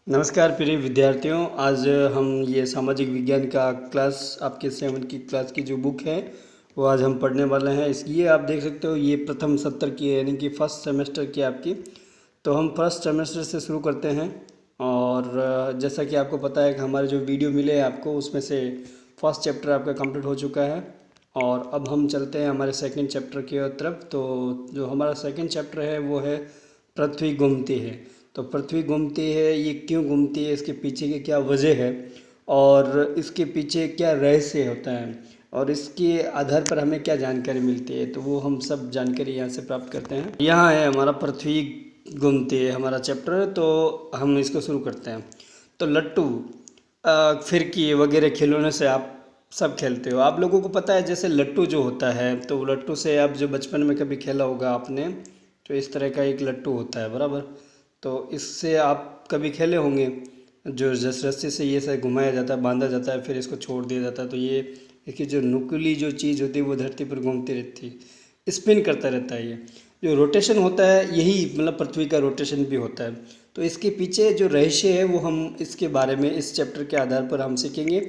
नमस्कार प्रिय विद्यार्थियों। आज हम ये सामाजिक विज्ञान का क्लास आपके 7 की क्लास की जो बुक है वो आज हम पढ़ने वाले हैं। ये आप देख सकते हो, ये प्रथम सत्र की है, यानी कि फर्स्ट सेमेस्टर की आपकी। तो हम फर्स्ट सेमेस्टर से शुरू करते हैं। और जैसा कि आपको पता है कि हमारे जो वीडियो मिले हैं आपको, उसमें से फर्स्ट चैप्टर आपका कंप्लीट हो चुका है। और अब हम चलते हैं हमारे सेकंड चैप्टर की तरफ। तो जो हमारा सेकंड चैप्टर है वो है पृथ्वी घूमती है। तो पृथ्वी घूमती है, ये क्यों घूमती है, इसके पीछे की क्या वजह है और इसके पीछे क्या रहस्य होता है और इसके आधार पर हमें क्या जानकारी मिलती है, तो वो हम सब जानकारी यहाँ से प्राप्त करते हैं। यहाँ है हमारा पृथ्वी घूमती है हमारा चैप्टर। तो हम इसको शुरू करते हैं। तो लट्टू, फिरकी वगैरह खिलौने से आप सब खेलते हो। आप लोगों को पता है जैसे लट्टू जो होता है, तो लट्टू से आप जो बचपन में कभी खेला होगा आपने, तो इस तरह का एक लट्टू होता है बराबर। तो इससे आप कभी खेले होंगे, जो जिस रस्सी से ये से घुमाया जाता है, बांधा जाता है, फिर इसको छोड़ दिया जाता है। तो ये इसकी जो नुकीली जो चीज़ होती है वो धरती पर घूमती रहती है, स्पिन करता रहता है। ये जो रोटेशन होता है, यही मतलब पृथ्वी का रोटेशन भी होता है। तो इसके पीछे जो रहस्य है वो हम इसके बारे में इस चैप्टर के आधार पर हम सीखेंगे।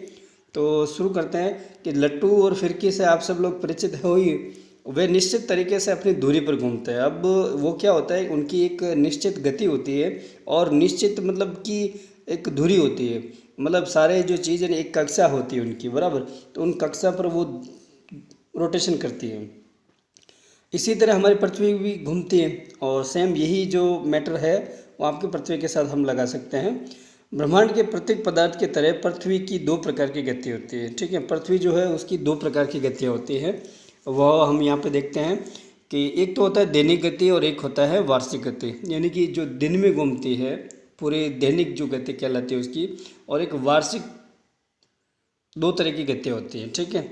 तो शुरू करते हैं कि लट्टू और फिरकी से आप सब लोग परिचित हो ही। वे निश्चित तरीके से अपनी दूरी पर घूमते हैं। अब वो क्या होता है, उनकी एक निश्चित गति होती है और निश्चित मतलब कि एक दूरी होती है। मतलब सारे जो चीज़ें एक कक्षा होती है उनकी बराबर, तो उन कक्षा पर वो रोटेशन करती है। इसी तरह हमारी पृथ्वी भी घूमती है और सेम यही जो मैटर है वो आपकी पृथ्वी के साथ हम लगा सकते हैं। ब्रह्मांड के प्रत्येक पदार्थ की तरह पृथ्वी की दो प्रकार की गति होती है। ठीक है, पृथ्वी जो है उसकी दो प्रकार की गतियाँ होती है। वह हम यहाँ पे देखते हैं कि एक तो होता है दैनिक गति और एक होता है वार्षिक गति, यानी कि जो दिन में घूमती है पूरे दैनिक जो गति कहलाती है उसकी, और एक वार्षिक, दो तरह की गतियाँ होती हैं। ठीक है,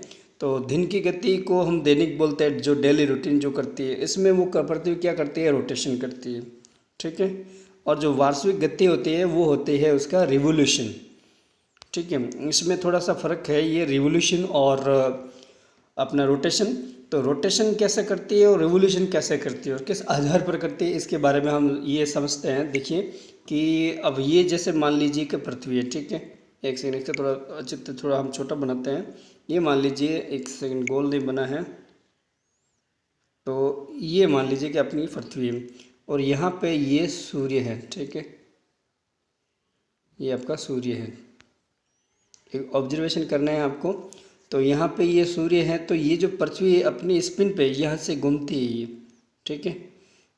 तो दिन की गति को हम दैनिक बोलते हैं, जो डेली रूटीन जो करती है, इसमें वो पृथ्वी क्या करती है, रोटेशन करती है। ठीक है, और जो वार्षिक गति होती है वो होती है उसका रिवोल्यूशन। ठीक है, इसमें थोड़ा सा फ़र्क है, ये रिवोल्यूशन और अपना रोटेशन। तो रोटेशन कैसे करती है और रिवोल्यूशन कैसे करती है और किस आधार पर करती है, इसके बारे में हम ये समझते हैं। देखिए कि अब ये जैसे मान लीजिए कि पृथ्वी है। ठीक है, एक सेकंड, इसका थोड़ा चित्र थोड़ा हम छोटा बनाते हैं। ये मान लीजिए, एक सेकंड, गोल नहीं बना है। तो ये मान लीजिए कि अपनी पृथ्वी है और यहाँ पे ये सूर्य है। ठीक है, ये आपका सूर्य है। एक ऑब्जर्वेशन करना है आपको। तो यहाँ पे ये सूर्य है, तो ये जो पृथ्वी अपनी स्पिन पे यहाँ से घूमती है ये। ठीक है,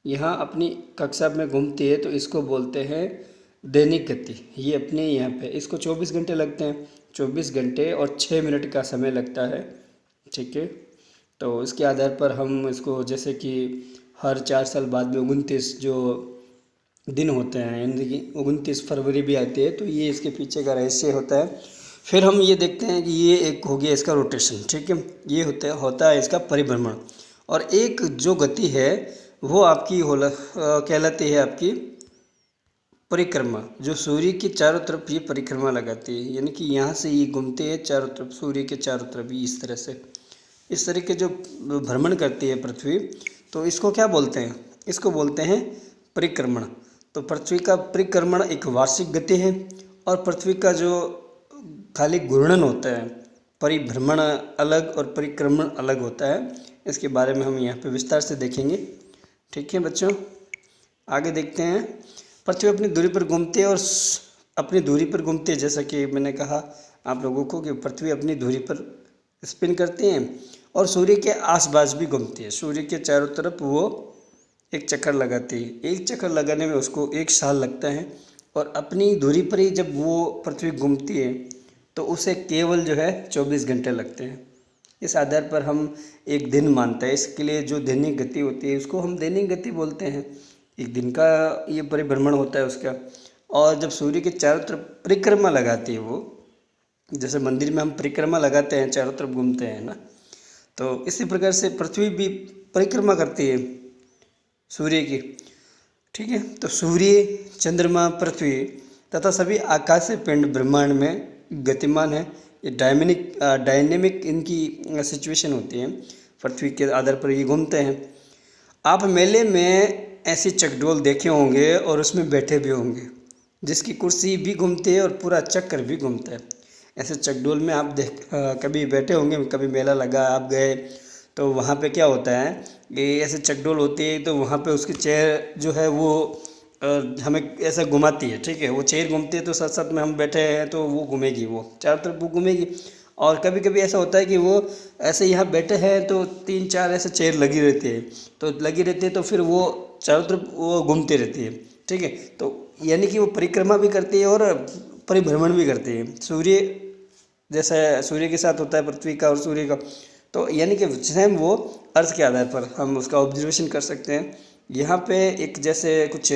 यहाँ अपनी कक्षा में घूमती है, तो इसको बोलते हैं दैनिक गति। ये अपने यहाँ पे इसको 24 घंटे लगते हैं, 24 घंटे और 6 मिनट का समय लगता है। ठीक है, तो इसके आधार पर हम इसको, जैसे कि हर 4 साल बाद में 29 जो दिन होते हैं, यानी कि 29 फरवरी भी आती है, तो ये इसके पीछे का रहस्य होता है। फिर हम ये देखते हैं कि ये एक हो गया इसका रोटेशन। ठीक है, ये होता है इसका परिभ्रमण। और एक जो गति है वो आपकी कहलाती है आपकी परिक्रमा, जो सूर्य के चारों तरफ ये परिक्रमा लगाती है, यानी कि यहाँ से ये घूमते हैं चारों तरफ, सूर्य के चारों तरफ ही इस तरह से, इस तरह के जो भ्रमण करती है पृथ्वी। तो इसको क्या बोलते हैं, इसको बोलते हैं परिक्रमण। तो पृथ्वी का परिक्रमण एक वार्षिक गति है और पृथ्वी का जो खाली घूर्णन होता है, परिभ्रमण अलग और परिक्रमण अलग होता है। इसके बारे में हम यहाँ पे विस्तार से देखेंगे। ठीक है बच्चों, आगे देखते हैं। पृथ्वी अपनी दूरी पर घूमती है और अपनी दूरी पर घूमती है, जैसा कि मैंने कहा आप लोगों को कि पृथ्वी अपनी दूरी पर स्पिन करती हैं और सूर्य के आसपास भी घूमती है। सूर्य के चारों तरफ वो एक चक्कर लगाती है। एक चक्कर लगाने में उसको 1 साल लगता है और अपनी दूरी पर ही जब वो पृथ्वी घूमती है तो उसे केवल जो है 24 घंटे लगते हैं। इस आधार पर हम एक दिन मानते हैं। इसके लिए जो दैनिक गति होती है उसको हम दैनिक गति बोलते हैं। एक दिन का ये परिभ्रमण होता है उसका। और जब सूर्य के चारों तरफ परिक्रमा लगाती है वो, जैसे मंदिर में हम परिक्रमा लगाते हैं, चारों तरफ घूमते हैं ना, तो इसी प्रकार से पृथ्वी भी परिक्रमा करती है सूर्य की। ठीक है, तो सूर्य, चंद्रमा, पृथ्वी तथा सभी आकाशीय पिंड ब्रह्मांड में गतिमान है। ये डायनेमिक इनकी सिचुएशन होती है। पृथ्वी के आधार पर ये घूमते हैं। आप मेले में ऐसी चकडोल देखे होंगे और उसमें बैठे भी होंगे। जिसकी कुर्सी भी घूमती है और पूरा चक्कर भी घूमता है। ऐसे चकडोल में आप कभी बैठे होंगे, कभी मेला लगा आप गए तो वहाँ पे क्या होता है कि ऐसे चकडोल होती है तो वहाँ पे उसकी चेयर जो है वो हमें ऐसा घुमाती है, ठीक है। वो चेयर घूमती है तो साथ साथ में हम बैठे हैं तो वो घूमेगी, वो चारों तरफ वो घूमेगी। और कभी कभी ऐसा होता है कि वो ऐसे यहाँ बैठे हैं तो तीन चार ऐसे चेयर लगी रहती है, तो लगी रहती है तो फिर वो चारों तरफ वो घूमती रहती है, ठीक है। तो यानी कि वो परिक्रमा भी करती है और परिभ्रमण भी करती है। सूर्य जैसा सूर्य के साथ होता है पृथ्वी का और सूर्य का, तो यानी कि सेम वो अर्थ के आधार पर हम उसका ऑब्जर्वेशन कर सकते हैं। यहाँ पे एक जैसे कुछ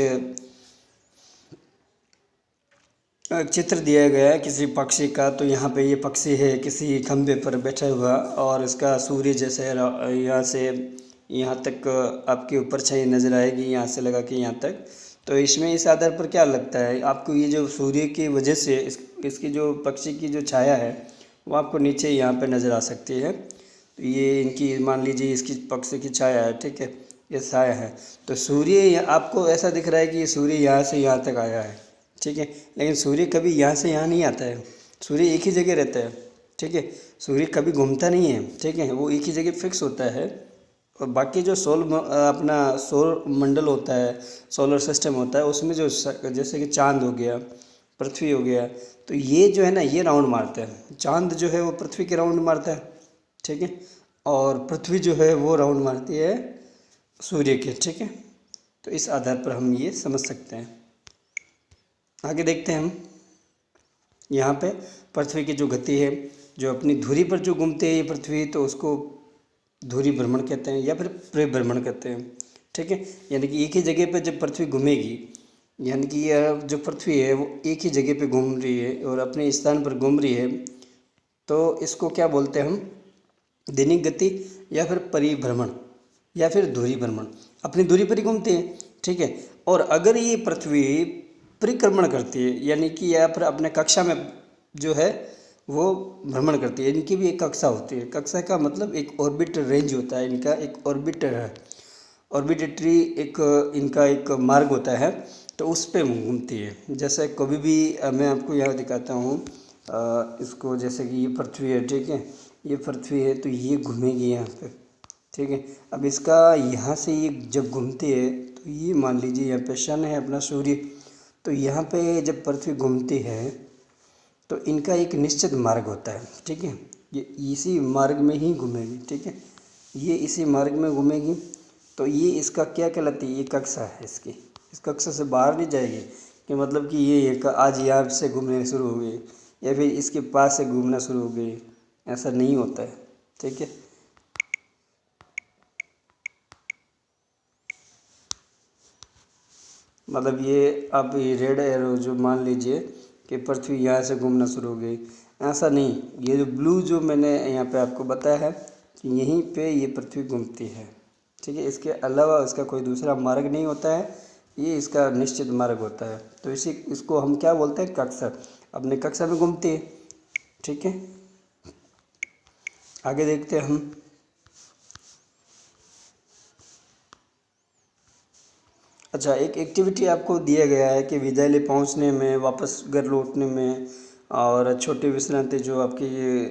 चित्र दिया गया है किसी पक्षी का, तो यहाँ पे ये पक्षी है किसी खंभे पर बैठा हुआ और इसका सूर्य जैसे यहाँ से यहाँ तक आपके ऊपर छाई नज़र आएगी, यहाँ से लगा के यहाँ तक। तो इसमें इस आधार पर क्या लगता है आपको, ये जो सूर्य की वजह से इसकी जो पक्षी की जो छाया है वो आपको नीचे यहाँ पे नज़र आ सकती है। तो ये इनकी मान लीजिए इसकी पक्षी की छाया है, ठीक है, ये छाया है। तो सूर्य आपको ऐसा दिख रहा है कि सूर्य यहाँ से यहाँ तक आया है, ठीक है, लेकिन सूर्य कभी यहाँ से यहाँ नहीं आता है। सूर्य एक ही जगह रहता है, ठीक है। सूर्य कभी घूमता नहीं है, ठीक है, वो एक ही जगह फिक्स होता है। और बाकी जो अपना सौर मंडल होता है, सोलर सिस्टम होता है, उसमें जो जैसे कि चांद हो गया, पृथ्वी हो गया, तो ये जो है ना ये राउंड मारता है। चांद जो है वो पृथ्वी के राउंड मारता है, ठीक है, और पृथ्वी जो है वो राउंड मारती है सूर्य के, ठीक है। तो इस आधार पर हम ये समझ सकते हैं। आगे देखते हैं हम। यहाँ पे पृथ्वी की जो गति है, जो अपनी धुरी पर जो घूमते हैं ये पृथ्वी, तो उसको धुरी भ्रमण कहते हैं या फिर परिभ्रमण कहते हैं, ठीक है। यानी कि एक ही जगह पे जब पृथ्वी घूमेगी, यानी कि यह जो पृथ्वी है वो एक ही जगह पे घूम रही है और अपने स्थान पर घूम रही है, तो इसको क्या बोलते हैं हम, दैनिक गति या फिर परिभ्रमण या फिर धुरी भ्रमण। अपनी दूरी पर ही घूमते हैं, ठीक है। और अगर ये पृथ्वी परिक्रमण करती है, यानी कि या फिर अपने कक्षा में जो है वो भ्रमण करती है, इनकी भी एक कक्षा होती है। कक्षा का मतलब एक ऑर्बिट रेंज होता है, इनका एक ऑर्बिटर है, ऑर्बिटरी एक इनका एक मार्ग होता है, तो उस पर घूमती है। जैसे कभी भी मैं आपको यहाँ दिखाता हूँ इसको, जैसे कि ये पृथ्वी है, ठीक है, ये पृथ्वी है तो ये घूमेगी यहाँ पे, ठीक है। अब इसका यहाँ से ये जब घूमती है तो ये मान लीजिए यहाँ पे सन है अपना सूर्य, तो यहाँ पे जब पृथ्वी घूमती है तो इनका एक निश्चित मार्ग होता है, ठीक है। ये इसी मार्ग में ही घूमेगी, ठीक है, ये इसी मार्ग में घूमेगी। तो ये इसका क्या कहलाती है, ये कक्षा है इसकी, इस कक्षा से बाहर नहीं जाएगी कि मतलब कि ये आज यहाँ से घूमने शुरू हो गई या फिर इसके पास से घूमना शुरू हो गई, ऐसा नहीं होता है, ठीक है। मतलब ये आप ये रेड एरो जो मान लीजिए कि पृथ्वी यहाँ से घूमना शुरू हो गई, ऐसा नहीं। ये जो ब्लू जो मैंने यहाँ पे आपको बताया है कि यहीं पे ये पृथ्वी घूमती है, ठीक है। इसके अलावा इसका कोई दूसरा मार्ग नहीं होता है, ये इसका निश्चित मार्ग होता है। तो इसको हम क्या बोलते हैं, कक्षा, अपने कक्षा में घूमती है, ठीक है। आगे देखते हैं हम। अच्छा, एक एक्टिविटी आपको दिया गया है कि विद्यालय पहुंचने में, वापस घर लौटने में और छोटे विश्रांति जो आपके ये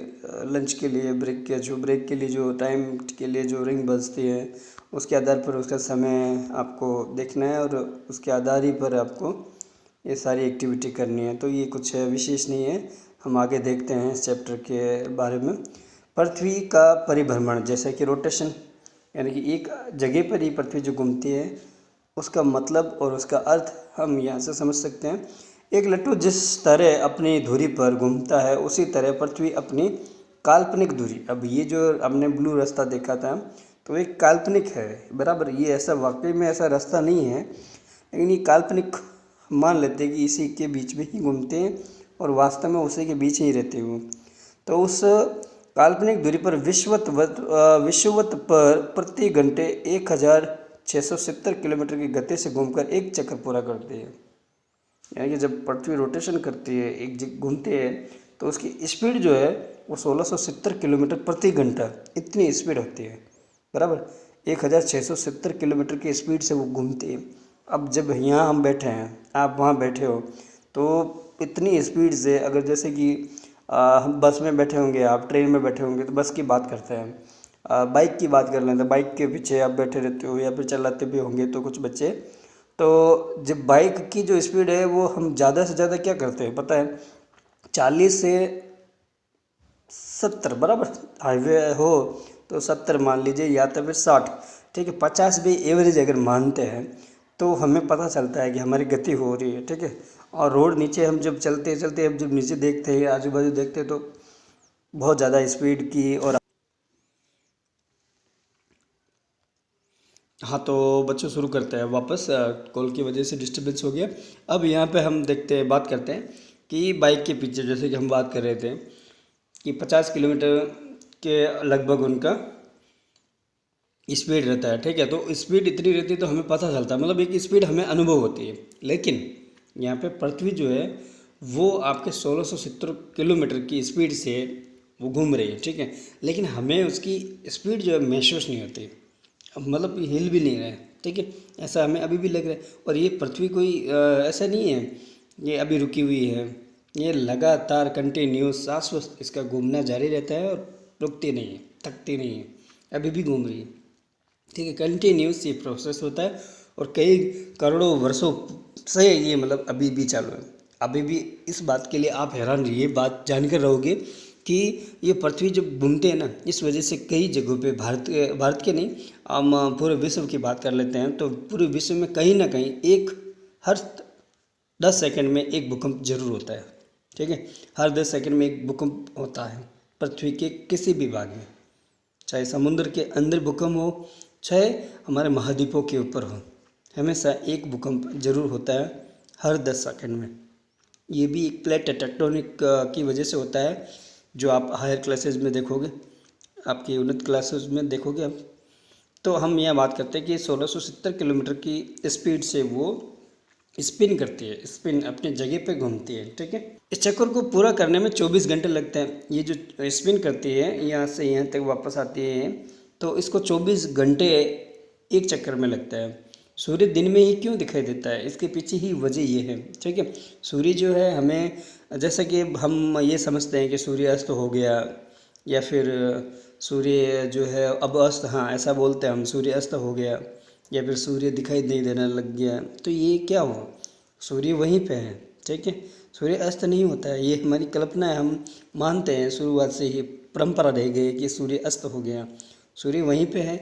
लंच के लिए ब्रेक के लिए जो टाइम के लिए जो रिंग बजती है, उसके आधार पर उसका समय आपको देखना है और उसके आधार ही पर आपको ये सारी एक्टिविटी करनी है। तो ये कुछ विशेष नहीं है, हम आगे देखते हैं इस चैप्टर के बारे में। पृथ्वी का परिभ्रमण, जैसे कि रोटेशन, यानी कि एक जगह पर ही पृथ्वी जो घूमती है, उसका मतलब और उसका अर्थ हम यहाँ से समझ सकते हैं। एक लट्टू जिस तरह अपनी धुरी पर घूमता है, उसी तरह पृथ्वी अपनी काल्पनिक धुरी, अब ये जो हमने ब्लू रास्ता देखा था तो एक काल्पनिक है, बराबर, ये ऐसा वाकई में ऐसा रास्ता नहीं है, लेकिन ये काल्पनिक मान लेते हैं कि इसी के बीच में ही घूमते हैं और वास्तव में उसी के बीच ही रहते हुए। तो उस काल्पनिक दूरी पर विषुवत पर प्रति घंटे 1670 किलोमीटर की गति से घूमकर एक चक्कर पूरा करती है। यानी कि जब पृथ्वी रोटेशन करती है, एक जगह घूमती है, तो उसकी स्पीड जो है वो 1670 किलोमीटर प्रति घंटा, इतनी स्पीड होती है, बराबर। 1670 किलोमीटर की स्पीड से वो घूमती है। अब जब यहाँ हम बैठे हैं, आप वहाँ बैठे हो, तो इतनी स्पीड से अगर जैसे कि हम बस में बैठे होंगे, आप ट्रेन में बैठे होंगे, तो बस की बात करते हैं। बाइक की बात कर लें तो बाइक के पीछे आप बैठे रहते हो या फिर चलाते भी होंगे तो कुछ बच्चे। तो जब बाइक की जो स्पीड है वो हम ज़्यादा से ज़्यादा क्या करते हैं पता है, 40 से 70 बराबर। हाईवे हो तो 70 मान लीजिए या तो फिर 60, ठीक है। 50 भी एवरेज अगर मानते हैं तो हमें पता चलता है कि हमारी गति हो रही है, ठीक है। और रोड नीचे हम जब चलते चलते हम जब नीचे देखते हैं, आजू बाजू देखते हैं, तो बहुत ज़्यादा स्पीड की। और हाँ, तो बच्चों शुरू करते हैं वापस। कॉल की वजह से डिस्टरबेंस हो गया। अब यहाँ पे हम देखते हैं, बात करते हैं कि बाइक के पीछे जैसे कि हम बात कर रहे थे कि 50 किलोमीटर के लगभग उनका स्पीड रहता है, ठीक है। तो स्पीड इतनी रहती है तो हमें पता चलता है, मतलब एक स्पीड हमें अनुभव होती है। लेकिन यहाँ पे पृथ्वी जो है वो आपके 1670 किलोमीटर की स्पीड से वो घूम रही है, ठीक है। लेकिन हमें उसकी स्पीड जो है महसूस नहीं होती, मतलब हिल भी नहीं रहा है, ठीक है। ऐसा हमें अभी भी लग रहा है। और ये पृथ्वी कोई ऐसा नहीं है ये अभी रुकी हुई है, ये लगातार कंटिन्यूस शाश्वत इसका घूमना जारी रहता है और रुकती नहीं है, थकती नहीं है, अभी भी घूम रही है, ठीक है। कंटिन्यूस ये प्रोसेस होता है और कई करोड़ों वर्षों से ये मतलब अभी भी चालू है। अभी भी इस बात के लिए आप हैरान रहिए, बात जानकर रहोगे कि ये पृथ्वी जब घूमते हैं ना, इस वजह से कई जगहों पे भारत के नहीं, हम पूरे विश्व की बात कर लेते हैं, तो पूरे विश्व में कहीं ना कहीं एक हर 10 सेकंड में एक भूकंप जरूर होता है, ठीक है। हर 10 सेकंड में एक भूकंप होता है पृथ्वी के किसी भी भाग में, चाहे समुद्र के अंदर भूकंप हो, चाहे हमारे महाद्वीपों के ऊपर हो, हमेशा एक भूकंप जरूर होता है हर 10 सेकंड में। ये भी एक प्लेट टेक्टोनिक की वजह से होता है, जो आप हायर क्लासेस में देखोगे, आपकी उन्नत क्लासेस में देखोगे आप। तो हम यह बात करते हैं कि 1670 किलोमीटर की स्पीड से वो स्पिन करती है, स्पिन अपने जगह पे घूमती है, ठीक है। इस चक्कर को पूरा करने में 24 घंटे लगते हैं। ये जो स्पिन करती है यहाँ से यहाँ तक वापस आती है, तो इसको 24 घंटे एक चक्कर में लगता है। सूर्य दिन में ही क्यों दिखाई देता है, इसके पीछे ही वजह ये है, ठीक है। सूर्य जो है हमें, जैसा कि हम ये समझते हैं कि सूर्य अस्त हो गया, या फिर सूर्य जो है अब अस्त, हाँ ऐसा बोलते हैं हम, सूर्य अस्त हो गया या फिर सूर्य दिखाई नहीं देने लग गया, तो ये क्या हुआ, सूर्य वहीं पे है, ठीक है। सूर्य अस्त नहीं होता है, ये हमारी कल्पना है, हम मानते हैं शुरुआत से ही परंपरा रह गई है कि सूर्य अस्त हो गया, सूर्य वहीं पे है।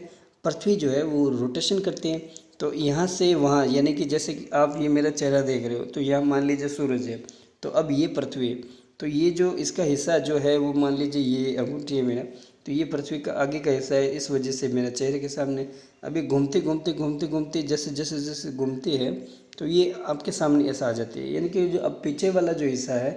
पृथ्वी जो है वो रोटेशन करती है, तो यहाँ से वहाँ, यानी कि जैसे कि आप ये मेरा चेहरा देख रहे हो, तो यहाँ मान लीजिए सूरज है, तो अब ये पृथ्वी है, तो ये जो इसका हिस्सा जो है वो मान लीजिए ये अंगूठी है मेरा, तो ये पृथ्वी का आगे का हिस्सा है, इस वजह से मेरा चेहरे के सामने अभी घूमते घूमते घूमते घूमते जैसे जैसे जैसे घूमती है, तो ये आपके सामने ऐसा आ जाती है। यानी कि जो अब पीछे वाला जो हिस्सा है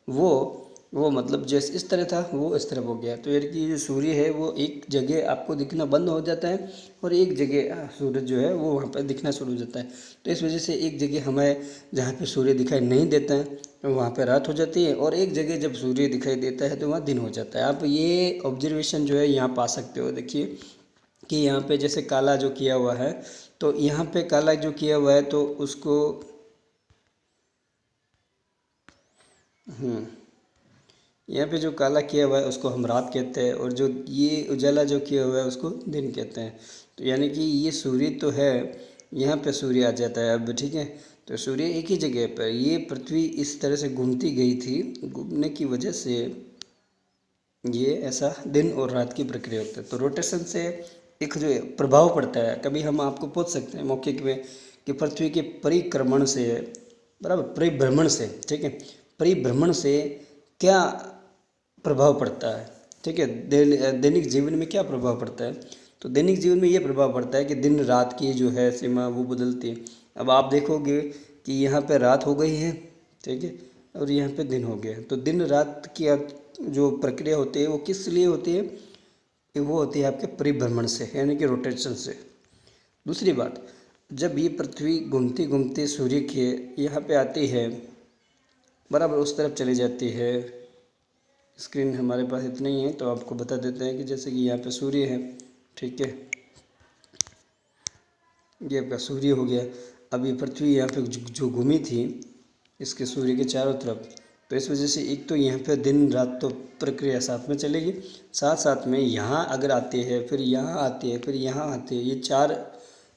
वो वो मतलब जैसे इस तरह था वो इस तरह हो गया। तो यानी कि जो सूर्य है वो एक जगह आपको दिखना बंद हो जाता है और एक जगह सूरज जो है वो वहाँ पर दिखना शुरू हो जाता है। तो इस वजह से एक जगह हमें जहाँ पे सूर्य दिखाई नहीं देता है तो वहाँ पे रात हो जाती है, और एक जगह जब सूर्य दिखाई देता है तो वहाँ दिन हो जाता है। आप ये ऑब्जर्वेशन जो है यहाँ पा सकते हो। देखिए कि यहाँ पे जैसे काला जो किया हुआ है, तो यहाँ पे काला जो किया हुआ है तो उसको यहाँ पे जो काला किया हुआ है उसको हम रात कहते हैं, और जो ये उजाला जो किया हुआ है उसको दिन कहते हैं। तो यानी कि ये सूर्य तो है, यहाँ पे सूर्य आ जाता है अब, ठीक है। तो सूर्य एक ही जगह पर, ये पृथ्वी इस तरह से घूमती गई थी, घूमने की वजह से ये ऐसा दिन और रात की प्रक्रिया होती है। तो रोटेशन से एक जो प्रभाव पड़ता है, कभी हम आपको पूछ सकते हैं मौके में कि पृथ्वी के परिक्रमण से, बराबर परिभ्रमण से, ठीक है, परिभ्रमण से क्या प्रभाव पड़ता है, ठीक है। दैनिक जीवन में क्या प्रभाव पड़ता है, तो दैनिक जीवन में ये प्रभाव पड़ता है कि दिन रात की जो है सीमा वो बदलती है। अब आप देखोगे कि यहाँ पे रात हो गई है, ठीक है, और यहाँ पे दिन हो गया, तो दिन रात की जो प्रक्रिया होती है वो किस लिए होती है, कि वो होती है आपके परिभ्रमण से, यानी कि रोटेशन से। दूसरी बात, जब ये पृथ्वी घूमती घूमती सूर्य के यहाँ पे आती है, बराबर उस तरफ चली जाती है। स्क्रीन हमारे पास इतना ही है तो आपको बता देते हैं कि जैसे कि यहाँ पे सूर्य है, ठीक है, ये आपका सूर्य हो गया। अब ये पृथ्वी यहाँ पे जो घूमी थी, इसके सूर्य के चारों तरफ। तो इस वजह से एक तो यहाँ पे दिन रात तो प्रक्रिया साथ में चलेगी, साथ साथ में यहाँ अगर आती है, फिर यहाँ आती है, फिर यहाँ आती है, ये 4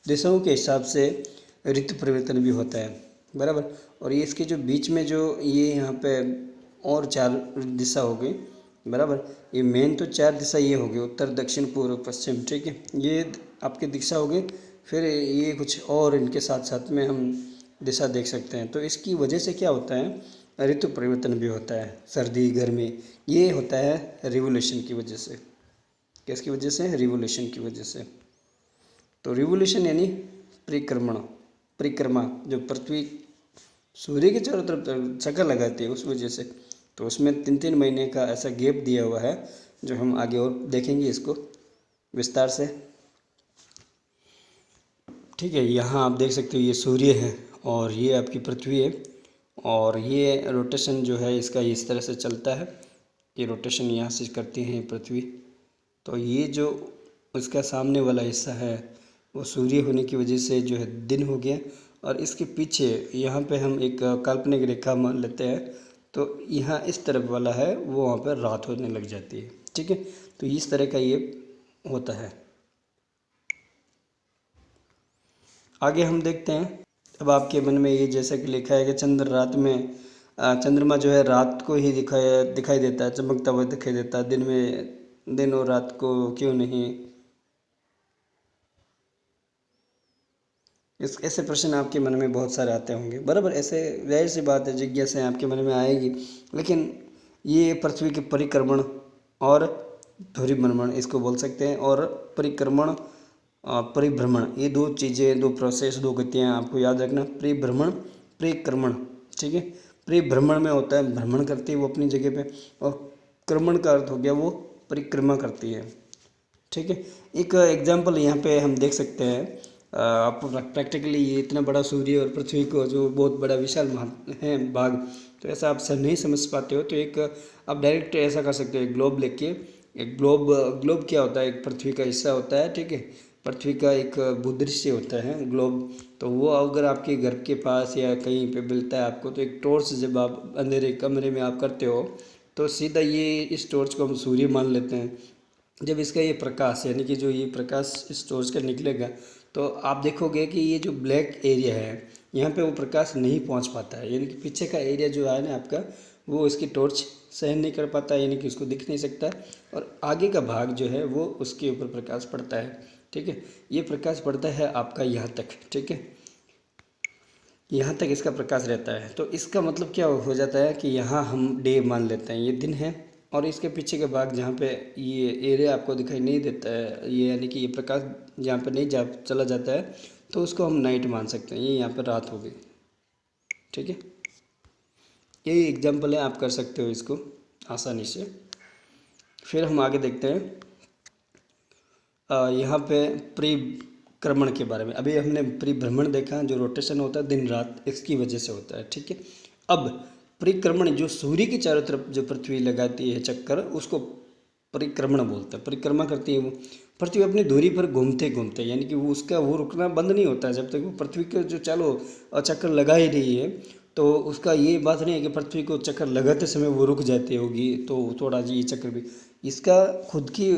दिशाओं के हिसाब से ऋतु परिवर्तन भी होता है, बराबर। और ये इसके जो बीच में जो ये यहाँ पे और 4 दिशा हो गई, बराबर। ये मेन तो 4 दिशा ये हो गई, उत्तर दक्षिण पूर्व पश्चिम, ठीक है, ये आपकी दिशा हो गई। फिर ये कुछ और इनके साथ साथ में हम दिशा देख सकते हैं। तो इसकी वजह से क्या होता है, ऋतु परिवर्तन भी होता है, सर्दी गर्मी, ये होता है रिवोल्यूशन की वजह से। किसकी वजह से? रिवोल्यूशन की वजह से। तो रिवोल्यूशन यानी परिक्रमा, जो पृथ्वी सूर्य के चारों तरफ चक्कर लगाती है, उस वजह से। तो उसमें 3-3 महीने का ऐसा गैप दिया हुआ है, जो हम आगे और देखेंगे इसको विस्तार से, ठीक है। यहाँ आप देख सकते हो ये सूर्य है और ये आपकी पृथ्वी है, और ये रोटेशन जो है इसका इस तरह से चलता है, ये रोटेशन यहाँ से करती है पृथ्वी। तो ये जो इसका सामने वाला हिस्सा है वो सूर्य होने की वजह से जो है दिन हो गया, और इसके पीछे यहाँ पे हम एक काल्पनिक रेखा मान लेते हैं, तो यहाँ इस तरफ वाला है वो वहाँ पर रात होने लग जाती है, ठीक है। तो इस तरह का ये होता है। आगे हम देखते हैं। अब आपके मन में ये जैसा कि लिखा है कि चंद्रमा जो है रात को ही दिखाई देता है, चमकता हुआ दिखाई देता है, दिन में दिन और रात को क्यों नहीं। इस ऐसे प्रश्न आपके मन में बहुत सारे आते होंगे, बराबर। ऐसे जाहिर सी बात है, जिज्ञासा आपके मन में आएगी। लेकिन ये पृथ्वी के परिक्रमण और धुरीभ्रमण इसको बोल सकते हैं, और परिक्रमण परिभ्रमण, ये 2 चीज़ें, 2 प्रोसेस, 2 गतियाँ आपको याद रखना, परिभ्रमण परिक्रमण, ठीक है। परिभ्रमण में होता है भ्रमण करती है वो अपनी जगह पे, और क्रमण का अर्थ हो गया वो परिक्रमा करती है, ठीक है। एक एग्जाम्पल यहाँ पे हम देख सकते हैं। आप प्रैक्टिकली ये इतना बड़ा सूर्य और पृथ्वी को जो बहुत बड़ा विशाल है भाग, तो ऐसा आप सब नहीं समझ पाते हो, तो एक आप डायरेक्ट ऐसा कर सकते हो, एक ग्लोब लेके, एक ग्लोब क्या होता है, एक पृथ्वी का हिस्सा होता है, ठीक है। पृथ्वी का एक भूदृश्य होता है ग्लोब। तो वो अगर आपके घर के पास या कहीं पे मिलता है आपको, तो एक टॉर्च जब आप अंधेरे कमरे में आप करते हो, तो सीधा ये इस टॉर्च को हम सूर्य मान लेते हैं। जब इसका ये प्रकाश यानी कि जो ये प्रकाश इस टॉर्च का निकलेगा, तो आप देखोगे कि ये जो ब्लैक एरिया है यहाँ पे वो प्रकाश नहीं पहुँच पाता है, यानी कि पीछे का एरिया जो है ना आपका, वो इसकी टॉर्च सहन नहीं कर पाता, यानी कि उसको दिख नहीं सकता, और आगे का भाग जो है वो उसके ऊपर प्रकाश पड़ता है, ठीक है। ये प्रकाश पड़ता है आपका यहाँ तक, ठीक है, यहाँ तक इसका प्रकाश रहता है। तो इसका मतलब क्या हो जाता है कि यहाँ हम डे मान लेते हैं, ये दिन है, और इसके पीछे के भाग जहाँ पे ये एरिया आपको दिखाई नहीं देता है, ये यानी कि ये प्रकाश जहाँ पे नहीं चला जाता है, तो उसको हम नाइट मान सकते हैं, ये यहाँ पे रात हो गई, ठीक है। यही एग्जाम्पल है, आप कर सकते हो इसको आसानी से। फिर हम आगे देखते हैं यहाँ पे परिक्रमण के बारे में। अभी हमने परिभ्रमण देखा, जो रोटेशन होता है दिन रात, इसकी वजह से होता है, ठीक है। अब परिक्रमण जो सूर्य के चारों तरफ जो पृथ्वी लगाती है चक्कर, उसको परिक्रमण बोलते हैं, परिक्रमा करती है वो। पृथ्वी अपनी दूरी पर घूमते घूमते, यानी कि वो उसका वो रुकना बंद नहीं होता है जब तक वो पृथ्वी के जो चालो चक्कर लगा ही रही है। तो उसका ये बात नहीं है कि पृथ्वी को चक्कर लगाते समय वो रुक जाती होगी, तो थोड़ा जी ये चक्कर भी, इसका खुद की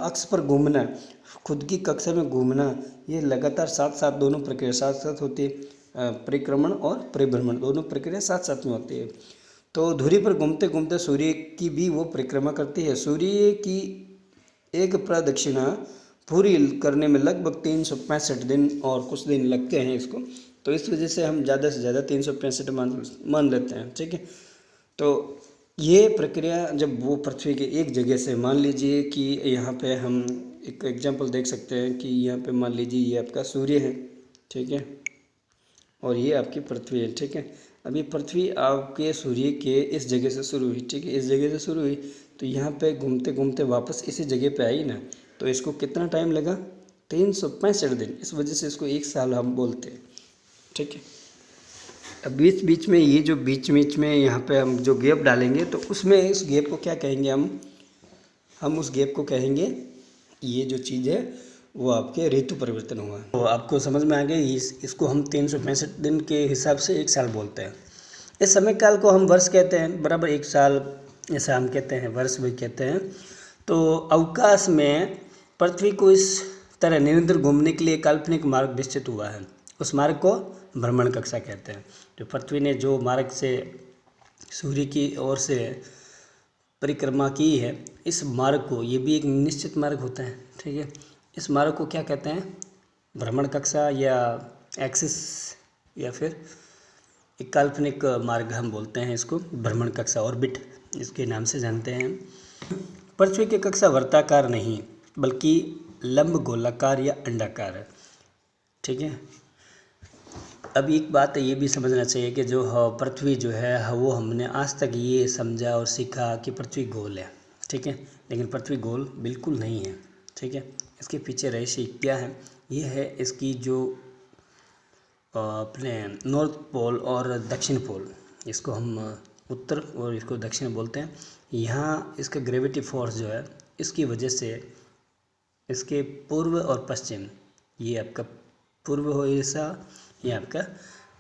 अक्ष पर घूमना, खुद की कक्षा में घूमना, ये लगातार साथ साथ दोनों प्रक्रिया साथ साथ होती है। परिक्रमण और परिभ्रमण दोनों प्रक्रिया साथ साथ में होती है। तो धुरी पर घूमते घूमते सूर्य की भी वो परिक्रमा करती है। सूर्य की एक प्रदक्षिणा पूरी करने में लगभग 365 दिन और कुछ दिन लगते हैं इसको। तो इस वजह से हम ज़्यादा से ज़्यादा 365 मान लेते हैं, ठीक है। तो ये प्रक्रिया जब वो पृथ्वी के एक जगह से, मान लीजिए कि यहाँ पे हम एक एग्जांपल देख सकते हैं कि यहाँ पे मान लीजिए ये आपका सूर्य है, ठीक है, और ये आपकी पृथ्वी है, ठीक है। अभी पृथ्वी आपके सूर्य के इस जगह से शुरू हुई, ठीक है, इस जगह से शुरू हुई, तो यहाँ पे घूमते घूमते वापस इसी जगह पे आई ना, तो इसको कितना टाइम लगा? 365 दिन। इस वजह से इसको 1 साल हम बोलते हैं, ठीक है। अब बीच बीच में ये जो बीच बीच में यहाँ पे हम जो गैप डालेंगे, तो उसमें इस गैप को क्या कहेंगे हम उस गैप को कहेंगे, ये जो चीज़ है वो आपके ऋतु परिवर्तन हुआ। तो आपको समझ में आ गया, इसको हम 365 दिन के हिसाब से 1 साल बोलते हैं। इस समय काल को हम वर्ष कहते हैं, बराबर 1 साल ऐसा हम कहते हैं, वर्ष भी कहते हैं। तो अवकाश में पृथ्वी को इस तरह निरंतर घूमने के लिए काल्पनिक मार्ग निश्चित हुआ है, उस मार्ग को भ्रमण कक्षा कहते हैं। जो पृथ्वी ने जो मार्ग से सूर्य की ओर से परिक्रमा की है, इस मार्ग को, ये भी एक निश्चित मार्ग होता है, ठीक है। इस मार्ग को क्या कहते हैं? भ्रमण कक्षा या एक्सिस, या फिर एक काल्पनिक मार्ग हम बोलते हैं इसको, भ्रमण कक्षा, ऑर्बिट इसके नाम से जानते हैं। पृथ्वी की कक्षा वर्ताकार नहीं बल्कि लंब गोलाकार या अंडाकार है, ठीक है। अब एक बात ये भी समझना चाहिए कि जो पृथ्वी जो है वो हमने आज तक ये समझा और सीखा कि पृथ्वी गोल है, ठीक है। लेकिन पृथ्वी गोल बिल्कुल नहीं है, ठीक है। इसके पीछे रहस्य क्या है? ये है इसकी जो अपने नॉर्थ पोल और दक्षिण पोल, इसको हम उत्तर और इसको दक्षिण बोलते हैं। यहाँ इसका ग्रेविटी फोर्स जो है, इसकी वजह से इसके पूर्व और पश्चिम, ये आपका पूर्व हो हिस्सा, ये आपका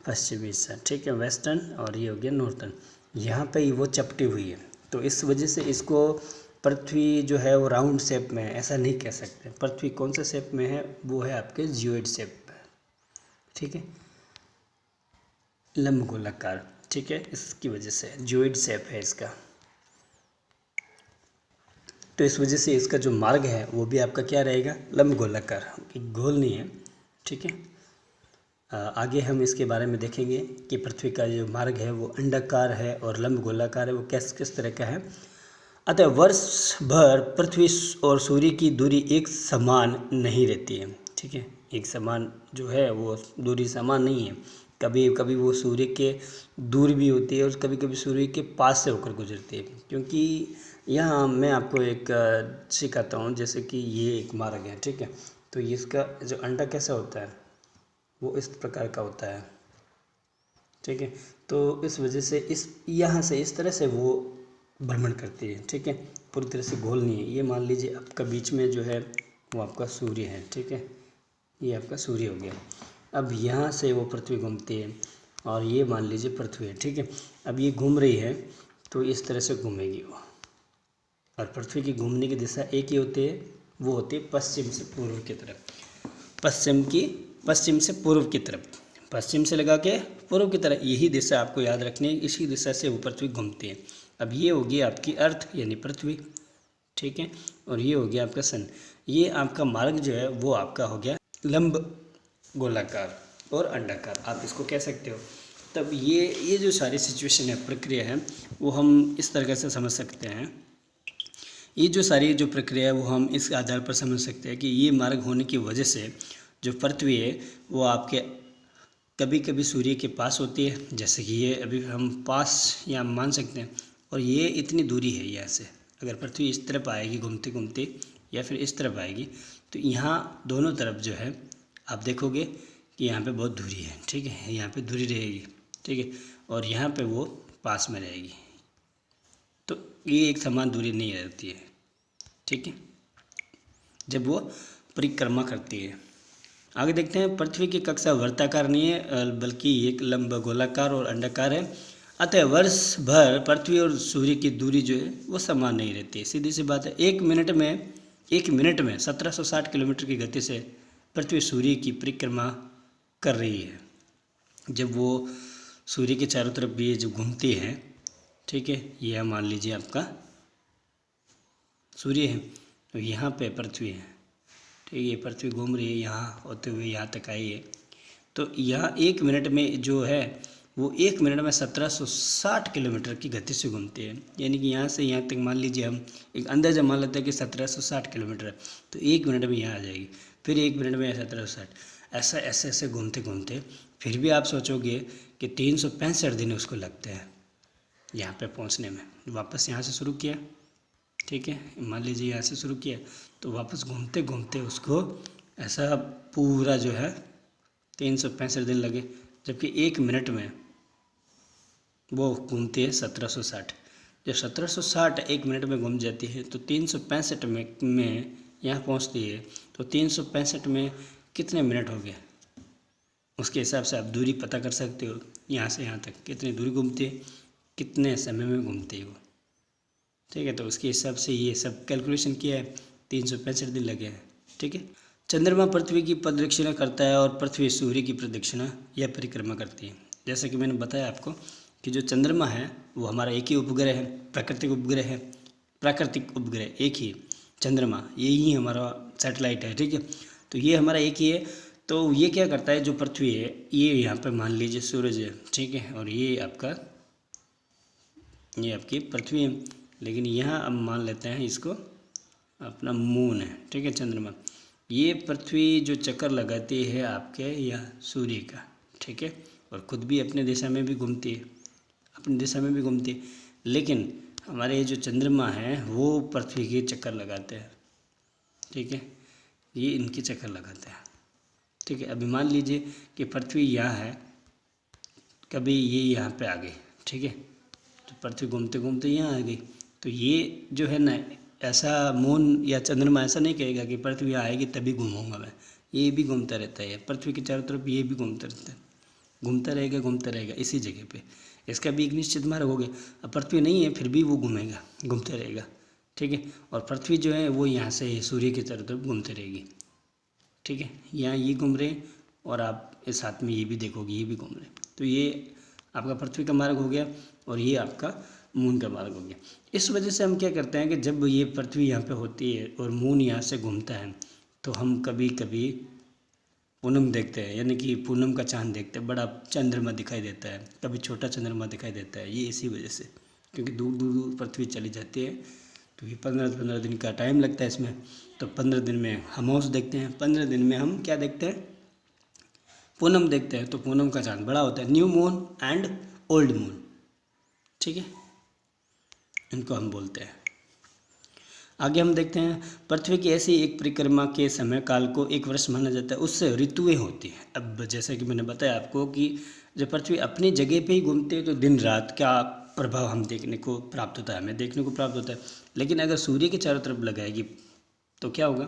पश्चिमी हिस्सा, ठीक है, वेस्टर्न, और ये हो गया नॉर्थर्न। यहाँ पे ही वो चपटी हुई है, तो इस वजह से इसको पृथ्वी जो है वो राउंड शेप में है, ऐसा नहीं कह सकते। पृथ्वी कौन से शेप में है? वो है आपके जियोइड शेप में, ठीक है, लंब गोलाकार, ठीक है। इसकी वजह से जियोइड शेप है इसका, तो इस वजह से इसका जो मार्ग है वो भी आपका क्या रहेगा? लंब गोलाकार, गोल नहीं है, ठीक है। आगे हम इसके बारे में देखेंगे कि पृथ्वी का जो मार्ग है वो अंडाकार है और लंब गोलाकार है, वो किस तरह का है। अतः वर्ष भर पृथ्वी और सूर्य की दूरी एक समान नहीं रहती है, ठीक है। एक समान जो है वो दूरी समान नहीं है, कभी कभी वो सूर्य के दूर भी होती है और कभी कभी सूर्य के पास से होकर गुजरती है। क्योंकि यहाँ मैं आपको एक सिखाता हूँ, जैसे कि ये एक मार्ग है, ठीक है। तो इसका जो अंडा कैसा होता है वो इस प्रकार का होता है, ठीक है। तो इस वजह से इस यहाँ से इस तरह से वो भ्रमण करती है, ठीक है, पूरी तरह से गोल नहीं है। ये मान लीजिए आपका बीच में जो है वो आपका सूर्य है, ठीक है, ये आपका सूर्य हो गया। अब यहाँ से वो पृथ्वी घूमती है और ये मान लीजिए पृथ्वी है, ठीक है। अब ये घूम रही है तो इस तरह से घूमेगी वो, और पृथ्वी की घूमने की दिशा एक ही होती है, वो होती है पश्चिम से पूर्व की तरफ, पश्चिम से पूर्व की तरफ, पश्चिम से लगा के पूर्व की तरफ, यही दिशा आपको याद रखनी है, इसी दिशा से वो पृथ्वी घूमती है। अब ये होगी आपकी अर्थ यानी पृथ्वी, ठीक है, और ये हो गया आपका सन। ये आपका मार्ग जो है वो आपका हो गया लंब गोलाकार और अंडाकार, आप इसको कह सकते हो। तब ये जो सारी सिचुएशन है, प्रक्रिया है, वो हम इस तरह से समझ सकते हैं। ये जो सारी जो प्रक्रिया है वो हम इस आधार पर समझ सकते हैं कि ये मार्ग होने की वजह से जो पृथ्वी है वो आपके कभी कभी सूर्य के पास होती है, जैसे कि ये अभी हम पास या मान सकते हैं, और ये इतनी दूरी है यहाँ से। अगर पृथ्वी इस तरफ आएगी घूमते घूमते या फिर इस तरफ आएगी, तो यहाँ दोनों तरफ जो है आप देखोगे कि यहाँ पे बहुत दूरी है, ठीक है, यहाँ पे दूरी रहेगी, ठीक है, और यहाँ पे वो पास में रहेगी, तो ये एक समान दूरी नहीं रहती है, ठीक है, जब वो परिक्रमा करती है। आगे देखते हैं, पृथ्वी की कक्षा वर्ताकार नहीं है बल्कि एक लंब गोलाकार और अंडाकार है। अतः वर्ष भर पृथ्वी और सूर्य की दूरी जो है वो समान नहीं रहती है, सीधी सी बात है। एक मिनट में 1760 किलोमीटर की गति से पृथ्वी सूर्य की परिक्रमा कर रही है। जब वो सूर्य के चारों तरफ भी जब घूमती है, ठीक है, यह मान लीजिए आपका सूर्य है, तो यहाँ पे पृथ्वी है, ठीक है, ये पृथ्वी घूम रही है, यहाँ होते हुए यहाँ तक आई है। तो यहाँ एक मिनट में जो है वो एक मिनट में 1760 किलोमीटर की गति से घूमती है। यानी कि यहाँ से यहाँ तक मान लीजिए हम एक अंदाज़ा मान लेते हैं कि 1760 किलोमीटर है, तो एक मिनट में यहाँ आ जाएगी, फिर एक मिनट में 1760, ऐसा ऐसे ऐसे घूमते घूमते फिर भी आप सोचोगे कि 365 दिन उसको लगते हैं यहाँ पे पहुँचने में। वापस यहाँ से शुरू किया, ठीक है, मान लीजिए यहाँ से शुरू किया, तो वापस घूमते घूमते उसको ऐसा पूरा जो है 365 दिन लगे, जबकि एक मिनट में वो घूमती है 1760। जब 1760 एक मिनट में घूम जाती है तो 365 में यहाँ पहुँचती है, तो 365 में कितने मिनट हो गए उसके हिसाब से आप दूरी पता कर सकते हो। यहाँ से यहाँ तक कितनी दूरी घूमती है, कितने समय में घूमती है वो। ठीक है, तो उसके हिसाब से ये सब कैलकुलेशन किया है, 365 दिन लगे हैं। ठीक है, चंद्रमा पृथ्वी की प्रदक्षिणा करता है और पृथ्वी सूर्य की प्रदक्षिणा या परिक्रमा करती है। जैसा कि मैंने बताया आपको कि जो चंद्रमा है वो हमारा एक ही उपग्रह है, प्राकृतिक उपग्रह है। प्राकृतिक उपग्रह एक ही चंद्रमा, यही हमारा सैटेलाइट है। ठीक है, तो ये हमारा एक ही है। तो ये क्या करता है, जो पृथ्वी है ये यहाँ पे मान लीजिए सूरज है। ठीक है, और ये आपकी पृथ्वी है, लेकिन यहाँ अब मान लेते हैं इसको अपना मून है। ठीक है, चंद्रमा, ये पृथ्वी जो चक्कर लगाती है आपके यह सूर्य का। ठीक है, और खुद भी अपने दिशा में भी घूमती है, अपनी दिशा में भी घूमती है, लेकिन हमारे ये जो चंद्रमा है वो पृथ्वी के चक्कर लगाते हैं। ठीक है, ये इनके चक्कर लगाते हैं। ठीक है, अभी मान लीजिए कि पृथ्वी यहाँ है, कभी ये यहाँ पे आ गई। ठीक है, तो पृथ्वी घूमते घूमते यहाँ आ गई, तो ये जो है ना, ऐसा मून या चंद्रमा ऐसा नहीं कहेगा कि पृथ्वी आएगी तभी घूमूंगा मैं। ये भी घूमता रहता है, पृथ्वी के चारों तरफ ये भी घूमता रहता है, घूमता रहेगा इसी जगह पे। इसका भी एक निश्चित मार्ग हो गया। अब पृथ्वी नहीं है फिर भी वो घूमेगा, घूमता रहेगा। ठीक है, और पृथ्वी जो है वो यहाँ से सूर्य की चारों तरफ घूमते रहेगी। ठीक है, यहाँ ये घूम रहे हैं और आप इस हाथ में ये भी देखोगे ये भी घूम रहे हैं। तो ये आपका पृथ्वी का मार्ग हो गया और ये आपका मून का मार्ग हो गया। इस वजह से हम क्या करते हैं कि जब ये पृथ्वी यहाँ पे होती है और मून यहाँ से घूमता है, तो हम कभी कभी पूनम देखते हैं, यानी कि पूनम का चांद देखते हैं, बड़ा चंद्रमा दिखाई देता है, कभी छोटा चंद्रमा दिखाई देता है। ये इसी वजह से, क्योंकि दूर दूर दूर पृथ्वी चली जाती है, तो ये 15 दिन का टाइम लगता है इसमें। तो 15 दिन में हम अमावस देखते हैं, 15 दिन में हम क्या देखते हैं, पूनम देखते हैं। तो पूनम का चांद बड़ा होता है, new moon and old moon. ठीक है, इनको हम बोलते हैं। आगे हम देखते हैं, पृथ्वी की ऐसी एक परिक्रमा के समय काल को एक वर्ष माना जाता है, उससे ऋतुएं होती हैं। अब जैसा कि मैंने बताया आपको कि जब पृथ्वी अपनी जगह पे ही घूमते हैं तो दिन रात का प्रभाव हम देखने को प्राप्त होता है, हमें देखने को प्राप्त होता है। लेकिन अगर सूर्य के चारों तरफ लगाएगी तो क्या होगा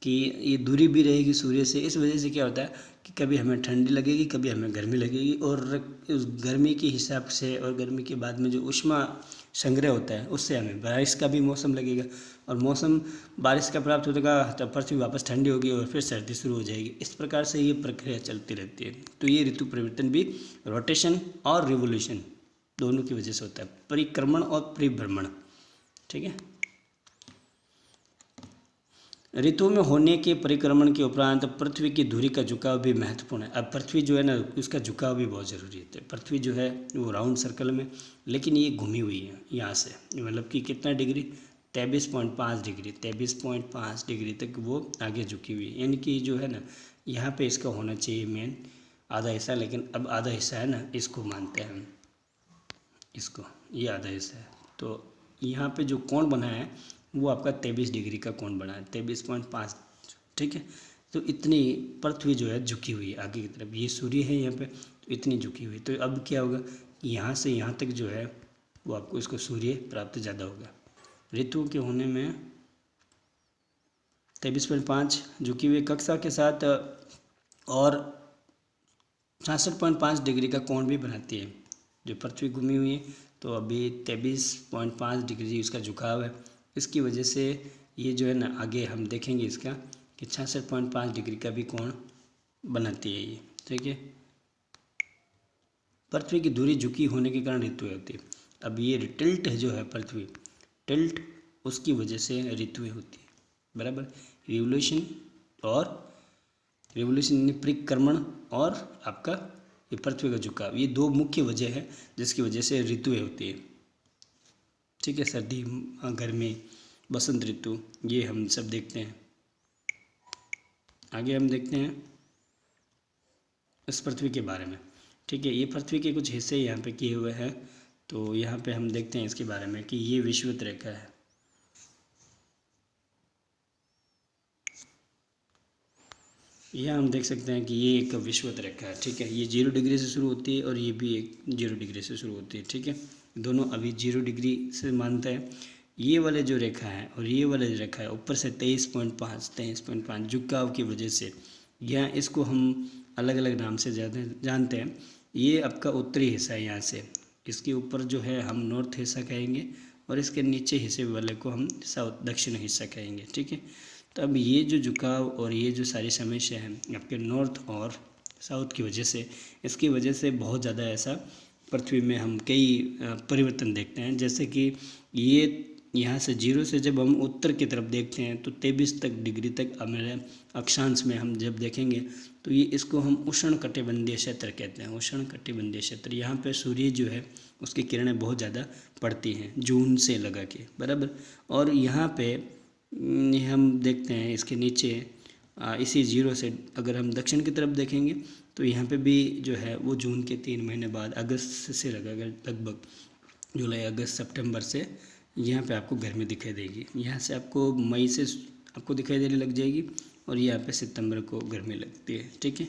कि ये दूरी भी रहेगी सूर्य से। इस वजह से क्या होता है कि कभी हमें ठंडी लगेगी, कभी हमें गर्मी लगेगी, और उस गर्मी के हिसाब से और गर्मी के बाद में जो ऊष्मा संग्रह होता है उससे हमें बारिश का भी मौसम लगेगा, और मौसम बारिश का प्राप्त होगा तब पृथ्वी वापस ठंडी होगी और फिर सर्दी शुरू हो जाएगी। इस प्रकार से ये प्रक्रिया चलती रहती है। तो ये ऋतु परिवर्तन भी रोटेशन और रिवोल्यूशन दोनों की वजह से होता है, परिक्रमण और परिभ्रमण। ठीक है, ऋतु में होने के परिक्रमण के उपरांत पृथ्वी की धुरी का झुकाव भी महत्वपूर्ण है। अब पृथ्वी जो है ना, उसका झुकाव भी बहुत ज़रूरी है। पृथ्वी जो है वो राउंड सर्कल में, लेकिन ये घूमी हुई है यहाँ से, मतलब कि कितना डिग्री, 23.5 डिग्री, 23.5 डिग्री तक वो आगे झुकी हुई है। यानी कि जो है ना, यहाँ पे इसका होना चाहिए मेन आधा हिस्सा, लेकिन अब आधा हिस्सा है ना, इसको मानते हैं हम, इसको, ये आधा हिस्सा है। तो यहाँ पे जो कोण बना है वो आपका 23 डिग्री का कोण बना है, 23.5। ठीक है, तो इतनी पृथ्वी जो है झुकी हुई है आगे की तरफ, ये सूर्य है यहाँ पे, तो इतनी झुकी हुई। तो अब क्या होगा कि यहाँ से यहाँ तक जो है वो आपको इसको सूर्य प्राप्त ज़्यादा होगा। ऋतु के होने में 23.5 झुकी हुई कक्षा के साथ और 66.5 डिग्री का कोण भी बनाती है जो पृथ्वी घूमी हुई है। तो अभी 23.5 डिग्री उसका झुकाव है। इसकी वजह से ये जो है ना, आगे हम देखेंगे इसका कि 66.5 डिग्री का भी कोण बनाती है ये। ठीक है, पृथ्वी की धुरी झुकी होने के कारण ऋतुएं होती है। अब ये टिल्ट जो है पृथ्वी, टिल्ट, उसकी वजह से ऋतुएं होती है, बराबर। रिवोल्यूशन परिक्रमण और आपका ये पृथ्वी का झुकाव, ये दो मुख्य वजह है जिसकी वजह से ऋतुएं होती है। ठीक है, सर्दी, गर्मी, बसंत ऋतु, ये हम सब देखते हैं। आगे हम देखते हैं इस पृथ्वी के बारे में। ठीक है, ये पृथ्वी के कुछ हिस्से यहाँ पे किए हुए हैं। तो यहाँ पे हम देखते हैं इसके बारे में कि ये विषुवत रेखा है। यहाँ हम देख सकते हैं कि ये एक विषुवत रेखा है। ठीक है, ये 0 डिग्री से शुरू होती है और ये भी एक 0 डिग्री से शुरू होती है। ठीक है, दोनों अभी 0 डिग्री से मानते हैं। ये वाले जो रेखा है और ये वाले जो रेखा है ऊपर से 23.5 झुकाव की वजह से, यहाँ इसको हम अलग अलग नाम से जानते हैं। ये आपका उत्तरी हिस्सा है। यहाँ से इसके ऊपर जो है हम नॉर्थ हिस्सा कहेंगे और इसके नीचे हिस्से वाले को हम साउथ दक्षिण हिस्सा कहेंगे, ठीक है। तो अब ये जो झुकाव और ये जो सारी समस्या है आपके नॉर्थ और साउथ की वजह से, इसकी वजह से बहुत ज़्यादा ऐसा पृथ्वी में हम कई परिवर्तन देखते हैं। जैसे कि ये यहाँ से 0 से जब हम उत्तर की तरफ देखते हैं तो 23 तक डिग्री तक हमारे अक्षांश में हम जब देखेंगे तो ये इसको हम उष्णकटिबंधीय क्षेत्र कहते हैं। उष्णकटिबंधीय क्षेत्र, यहाँ पे सूर्य जो है उसकी किरणें बहुत ज़्यादा पड़ती हैं जून से लगा के, बराबर। और यहाँ पे हम देखते हैं इसके नीचे इसी 0 से अगर हम दक्षिण की तरफ देखेंगे तो यहाँ पे भी जो है वो जून के 3 महीने बाद अगस्त से लगाकर लगभग जुलाई अगस्त सितंबर से यहाँ पे आपको गर्मी दिखाई देगी। यहाँ से आपको मई से आपको दिखाई देने लग जाएगी और यहाँ पे सितंबर को गर्मी लगती है, ठीक है।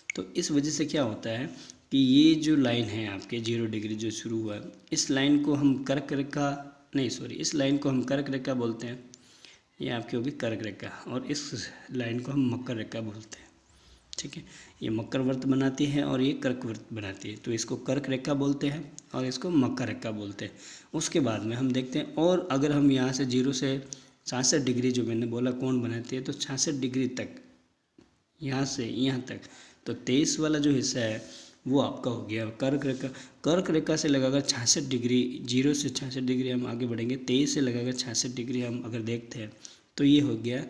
तो इस वजह से क्या होता है कि ये जो लाइन है आपके 0 डिग्री जो शुरू हुआ, इस लाइन को हम कर्क रेखा इस लाइन को हम कर्क रेखा बोलते हैं। ये आपकी होगी कर्क रेखा और इस लाइन को हम मकर रेखा बोलते हैं, ठीक है। ये मकर व्रत बनाती है और ये कर्क व्रत बनाती है, तो इसको कर्क रेखा बोलते हैं और इसको मकर रेखा बोलते हैं। उसके बाद में हम देखते हैं, और अगर हम यहाँ से 0 से 66 डिग्री जो मैंने बोला कोण बनाती है, तो 66 डिग्री तक यहाँ से यहाँ तक, तो 23 वाला जो हिस्सा है वो आपका हो गया कर्क रेखा। कर्क रेखा से लगाकर 66 डिग्री, 0 से 66 डिग्री हम आगे बढ़ेंगे, 23 से लगाकर 66 डिग्री हम अगर देखते हैं तो ये हो गया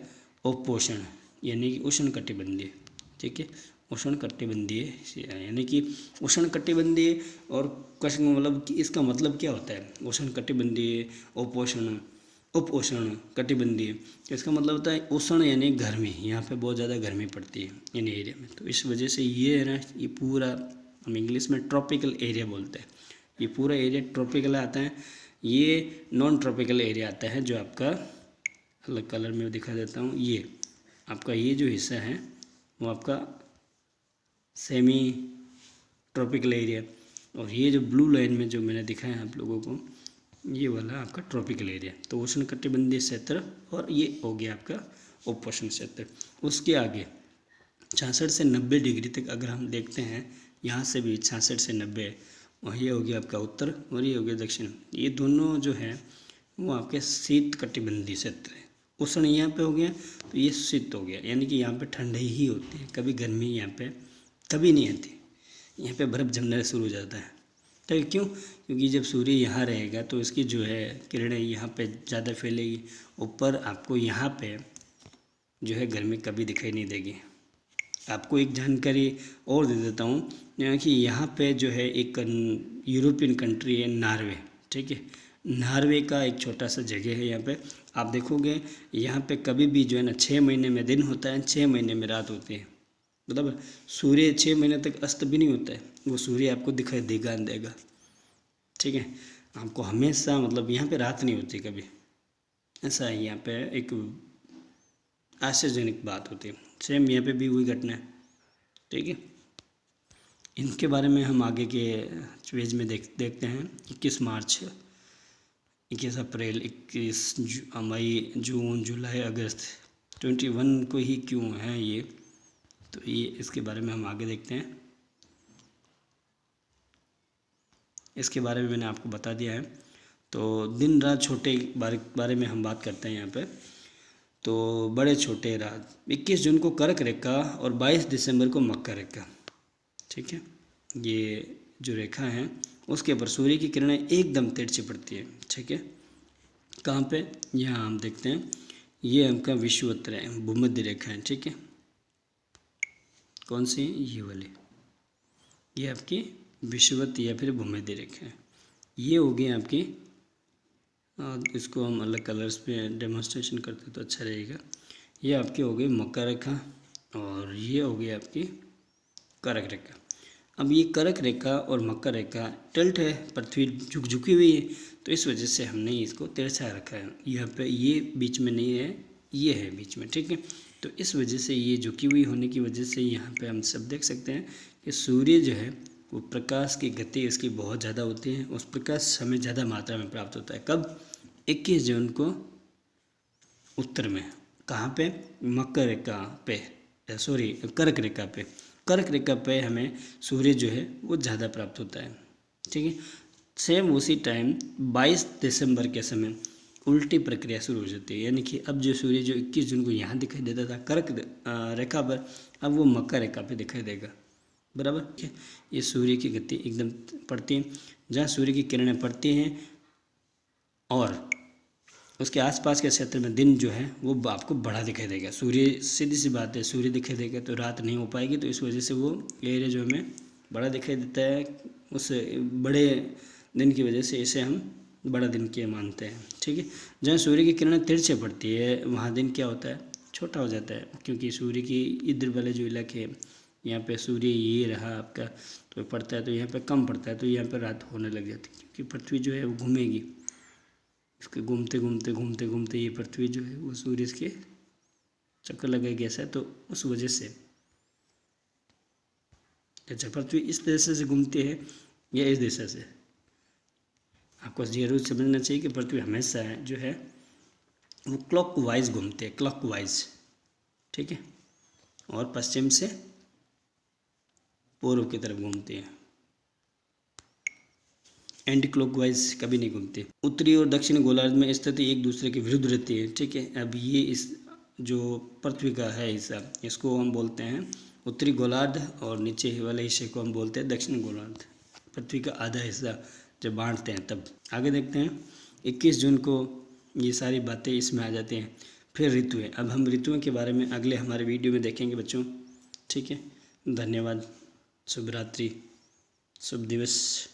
उपोषण, यानी कि उष्णकटिबंधीय, ठीक है। उष्णकटिबंधीय यानी कि उष्णकटिबंधीय और मतलब कि इसका मतलब क्या होता है, उष्णकटिबंधीय, उपोषण, कटिबंधीय, तो इसका मतलब होता है उष्ण यानी गर्मी, यहाँ पे बहुत ज़्यादा गर्मी पड़ती है इन एरिया में। तो इस वजह से ये है ना, ये पूरा हम इंग्लिश में ट्रॉपिकल एरिया बोलते हैं। ये पूरा एरिया ट्रॉपिकल आता है। ये नॉन ट्रॉपिकल एरिया आता है जो आपका अलग कलर में दिखा देता हूँ। ये आपका ये जो हिस्सा है वो आपका सेमी ट्रॉपिकल एरिया, और ये जो ब्लू लाइन में जो मैंने दिखाया है आप लोगों को, ये वाला आपका ट्रॉपिकल एरिया। तो उष्णकटिबंधीय क्षेत्र और ये हो गया आपका उपोष्ण क्षेत्र। उसके आगे 66 से 90 डिग्री तक अगर हम देखते हैं, यहाँ से भी 66 से 90, और ये हो गया आपका उत्तर और ये हो गया दक्षिण। ये दोनों जो है वो आपके शीत कटिबंधीय क्षेत्र है। उष्ण यहाँ पे हो गया तो ये शीत हो गया, यानी कि यहाँ पे ठंडी ही होती है, कभी गर्मी यहाँ पे कभी नहीं आती। यहाँ पे बर्फ़ जमना शुरू हो जाता है। तो क्यों? क्योंकि जब सूर्य यहाँ रहेगा तो इसकी जो है किरणें यहाँ पे ज़्यादा फैलेगी। ऊपर आपको यहाँ पे जो है गर्मी कभी दिखाई नहीं देगी। आपको एक जानकारी और दे देता हूँ कि यहाँ पे जो है एक यूरोपियन कंट्री है नॉर्वे, ठीक है। नॉर्वे का एक छोटा सा जगह है। यहाँ पे आप देखोगे यहाँ पे कभी भी जो है ना 6 महीने में दिन होता है, 6 महीने में रात होती है। मतलब सूर्य 6 महीने तक अस्त भी नहीं होता है, वो सूर्य आपको दिखाई देगा, ठीक है। आपको हमेशा मतलब यहाँ पे रात नहीं होती कभी, ऐसा है। यहाँ पे एक आश्चर्यजनक बात होती है। सेम यहाँ पे भी वही घटना है, ठीक है। इनके बारे में हम आगे के पेज में देखते हैं। 21 मार्च, 21 अप्रैल, 21 मई, जून, जुलाई, अगस्त, 21 को ही क्यों है ये, तो ये इसके बारे में हम आगे देखते हैं। इसके बारे में मैंने आपको बता दिया है। तो दिन रात छोटे बारे में हम बात करते हैं यहाँ पे। तो बड़े छोटे रात 21 जून को कर्क रेखा और 22 दिसंबर को मकर रेखा, ठीक है। ये जो रेखा है उसके ऊपर सूर्य की किरणें एकदम तिरछी पड़ती है, ठीक है। कहाँ पे? यहाँ हम देखते हैं, ये आपका विषुवत भूमध्य रेखा है, ठीक है। कौन सी? ये वाली, ये आपकी विषुवत या फिर भूमध्य रेखा है। ये हो गई आपकी, इसको हम अलग कलर्स पे डेमोन्स्ट्रेशन करते तो अच्छा रहेगा। ये आपकी हो गई मकर रेखा और ये हो गई आपकी कर्क रेखा। अब ये कर्क रेखा और मकर रेखा टिल्ट है, पृथ्वी झुकी हुई है, तो इस वजह से हमने इसको तिरछा रखा है। यहाँ पे ये बीच में नहीं है, ये है बीच में, ठीक है। तो इस वजह से ये झुकी हुई होने की वजह से यहाँ पे हम सब देख सकते हैं कि सूर्य जो है वो प्रकाश की गति इसकी बहुत ज़्यादा होती है, उस प्रकाश हमें ज़्यादा मात्रा में प्राप्त होता है। कब? 21 जून को उत्तर में। कहाँ पे? मकर रेखा पे, सॉरी कर्क रेखा पे। कर्क रेखा पे हमें सूर्य जो है वो ज़्यादा प्राप्त होता है। ठीक है, सेम उसी टाइम 22 दिसंबर के समय उल्टी प्रक्रिया शुरू हो जाती है, यानी कि अब जो सूर्य जो 21 जून को यहाँ दिखाई देता था कर्क रेखा पर, अब वो मकर रेखा पे दिखाई देगा। बराबर, ठीक है। ये सूर्य की गति एकदम पड़ती है, जहाँ सूर्य की किरणें पड़ती हैं और उसके आसपास के क्षेत्र में दिन जो है वो आपको बड़ा दिखाई देगा। सूर्य, सीधी सी बात है, सूर्य दिखाई देगा तो रात नहीं हो पाएगी, तो इस वजह से वो एरिया जो हमें बड़ा दिखाई देता है, उस बड़े दिन की वजह से इसे हम बड़ा दिन के मानते हैं। ठीक है, जहाँ सूर्य की किरणें तिरछे पड़ती है वहाँ दिन क्या होता है, छोटा हो जाता है, क्योंकि सूर्य की इधर वाले जो इलाके हैं यहाँ पे सूर्य ये रहा आपका तो पड़ता है, तो यहाँ पे कम पड़ता है, तो यहाँ पे रात होने लग जाती है, क्योंकि पृथ्वी जो है वो घूमेगी, इसके घूमते घूमते घूमते घूमते ये पृथ्वी जो है वो सूर्य के चक्कर लगाएगी ऐसा, तो उस वजह से अच्छा पृथ्वी इस दिशा से घूमती है या इस दिशा से, आपको जरूर समझना चाहिए कि पृथ्वी हमेशा जो है वो क्लॉक वाइज घूमते हैं, क्लॉक वाइज। ठीक है, और पश्चिम से पूर्व की तरफ घूमते हैं, एंटी क्लॉकवाइज कभी नहीं घूमते। उत्तरी और दक्षिणी गोलार्ध में स्थिति एक दूसरे के विरुद्ध रहती है। ठीक है, अब ये इस जो पृथ्वी का है हिस्सा, इसको हम बोलते हैं उत्तरी गोलार्ध और नीचे वाले हिस्से को हम बोलते हैं दक्षिणी गोलार्ध। पृथ्वी का आधा हिस्सा जब बांटते हैं तब। आगे देखते हैं 21 जून को ये सारी बातें इसमें आ जाती हैं। फिर ऋतुएं, अब हम ऋतुओं के बारे में अगले हमारे वीडियो में देखेंगे बच्चों। ठीक है, धन्यवाद, शुभ रात्रि, शुभ दिवस।